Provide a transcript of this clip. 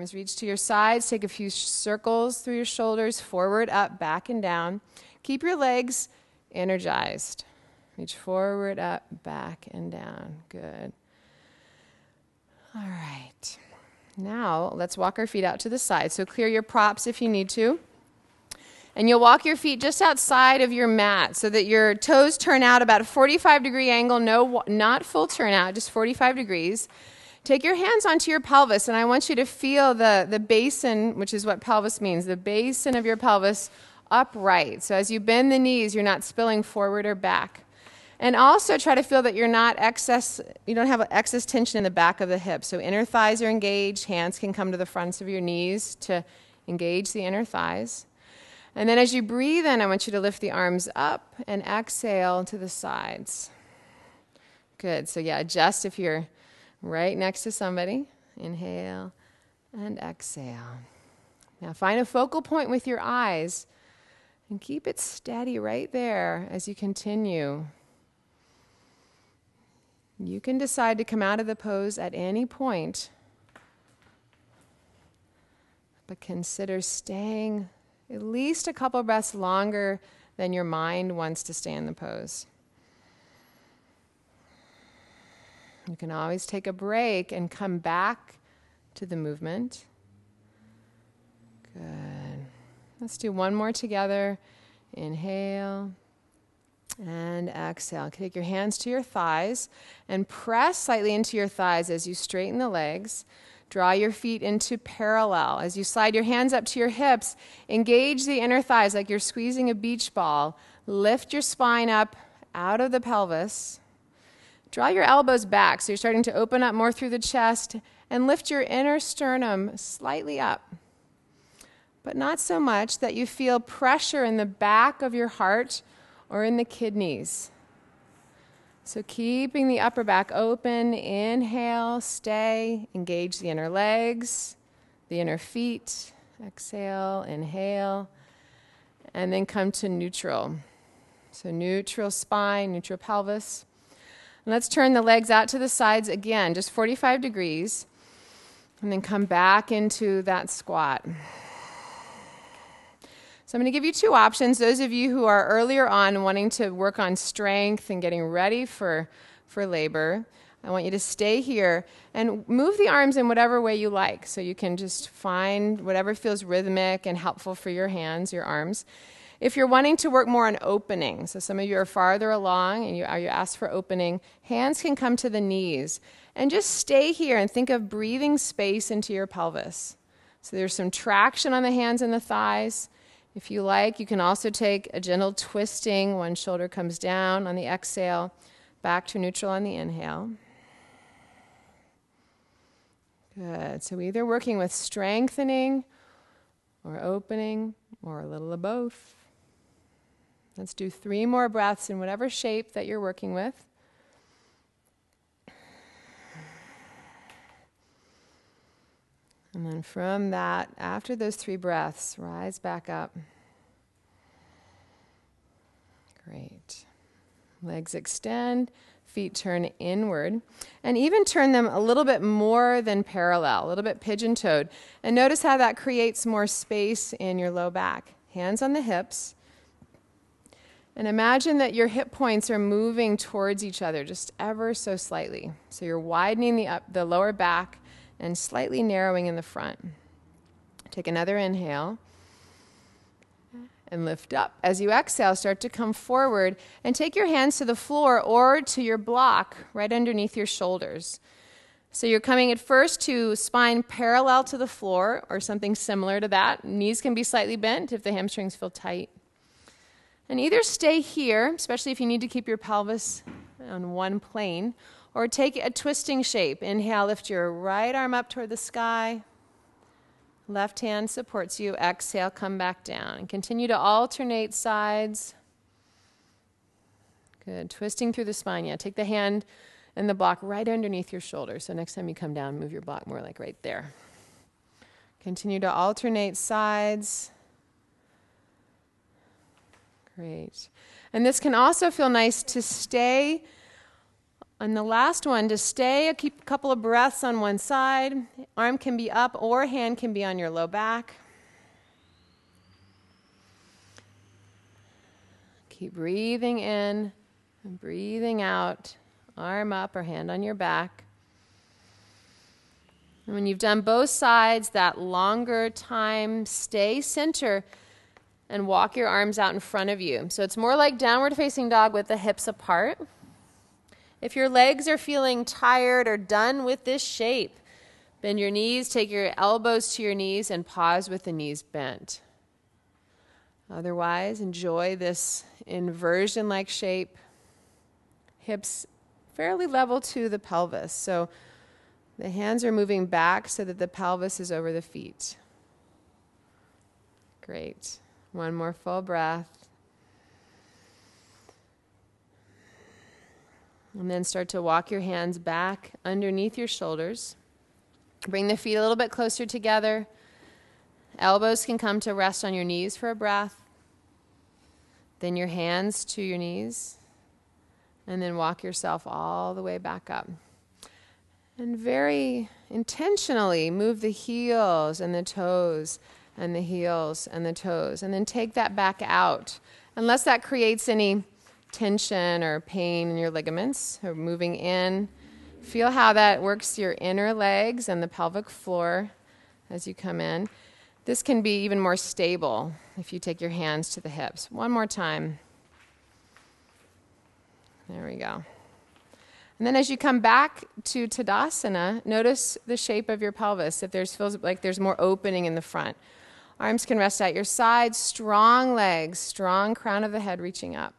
Arms reach to your sides. Take a few circles through your shoulders, forward, up, back, and down. Keep your legs energized. Reach forward, up, back, and down. Good. All right. Now, let's walk our feet out to the side. So clear your props if you need to. And you'll walk your feet just outside of your mat so that your toes turn out about a 45-degree angle. No, not full turnout, just 45 degrees. Take your hands onto your pelvis, and I want you to feel the basin, which is what pelvis means, the basin of your pelvis upright. So as you bend the knees, you're not spilling forward or back. And also try to feel that you don't have excess tension in the back of the hips. So inner thighs are engaged, hands can come to the fronts of your knees to engage the inner thighs. And then as you breathe in, I want you to lift the arms up and exhale to the sides. Good. So yeah, adjust if you're right next to somebody. Inhale and exhale. Now find a focal point with your eyes and keep it steady right there as you continue. You can decide to come out of the pose at any point, but consider staying at least a couple breaths longer than your mind wants to stay in the pose. You can always take a break and come back to the movement. Good. Let's do one more together. Inhale and exhale. Take your hands to your thighs and press slightly into your thighs as you straighten the legs. Draw your feet into parallel. As you slide your hands up to your hips, engage the inner thighs like you're squeezing a beach ball. Lift your spine up out of the pelvis. Draw your elbows back so you're starting to open up more through the chest, and lift your inner sternum slightly up, but not so much that you feel pressure in the back of your heart or in the kidneys. So keeping the upper back open, inhale, stay, engage the inner legs, the inner feet, exhale, inhale, and then come to neutral. So neutral spine, neutral pelvis. And let's turn the legs out to the sides again, just 45 degrees, and then come back into that squat. So I'm going to give you two options. Those of you who are earlier on wanting to work on strength and getting ready for labor, I want you to stay here and move the arms in whatever way you like. So you can just find whatever feels rhythmic and helpful for your hands, your arms. If you're wanting to work more on opening, so some of you are farther along and you ask for opening, hands can come to the knees. And just stay here and think of breathing space into your pelvis. So there's some traction on the hands and the thighs. If you like, you can also take a gentle twisting. One shoulder comes down on the exhale, back to neutral on the inhale. Good. So either working with strengthening or opening or a little of both. Let's do 3 more breaths in whatever shape that you're working with. And then from that, after those 3 breaths, rise back up. Great. Legs extend, feet turn inward, and even turn them a little bit more than parallel, a little bit pigeon-toed. And notice how that creates more space in your low back. Hands on the hips. And imagine that your hip points are moving towards each other just ever so slightly. So you're widening the lower back and slightly narrowing in the front. Take another inhale and lift up. As you exhale, start to come forward and take your hands to the floor or to your block right underneath your shoulders. So you're coming at first to spine parallel to the floor or something similar to that. Knees can be slightly bent if the hamstrings feel tight. And either stay here, especially if you need to keep your pelvis on one plane, or take a twisting shape. Inhale, lift your right arm up toward the sky. Left hand supports you. Exhale, come back down. And continue to alternate sides. Good. Twisting through the spine. Yeah, take the hand and the block right underneath your shoulder. So next time you come down, move your block more like right there. Continue to alternate sides. Great. And this can also feel nice to stay On the last one, to stay, keep a couple of breaths on one side. Arm can be up or hand can be on your low back. Keep breathing in and breathing out. Arm up or hand on your back. And when you've done both sides, that longer time, stay center and walk your arms out in front of you. So it's more like downward facing dog with the hips apart. If your legs are feeling tired or done with this shape, bend your knees, take your elbows to your knees, and pause with the knees bent. Otherwise, enjoy this inversion-like shape. Hips fairly level to the pelvis. So the hands are moving back so that the pelvis is over the feet. Great. One more full breath. And then start to walk your hands back underneath your shoulders. Bring the feet a little bit closer together. Elbows can come to rest on your knees for a breath. Then your hands to your knees. And then walk yourself all the way back up. And very intentionally move the heels and the toes and the heels and the toes. And then take that back out. Unless that creates any tension or pain in your ligaments, or moving in. Feel how that works your inner legs and the pelvic floor as you come in. This can be even more stable if you take your hands to the hips. One more time. There we go. And then as you come back to Tadasana, notice the shape of your pelvis. If feels like there's more opening in the front. Arms can rest at your sides, strong legs, strong crown of the head reaching up.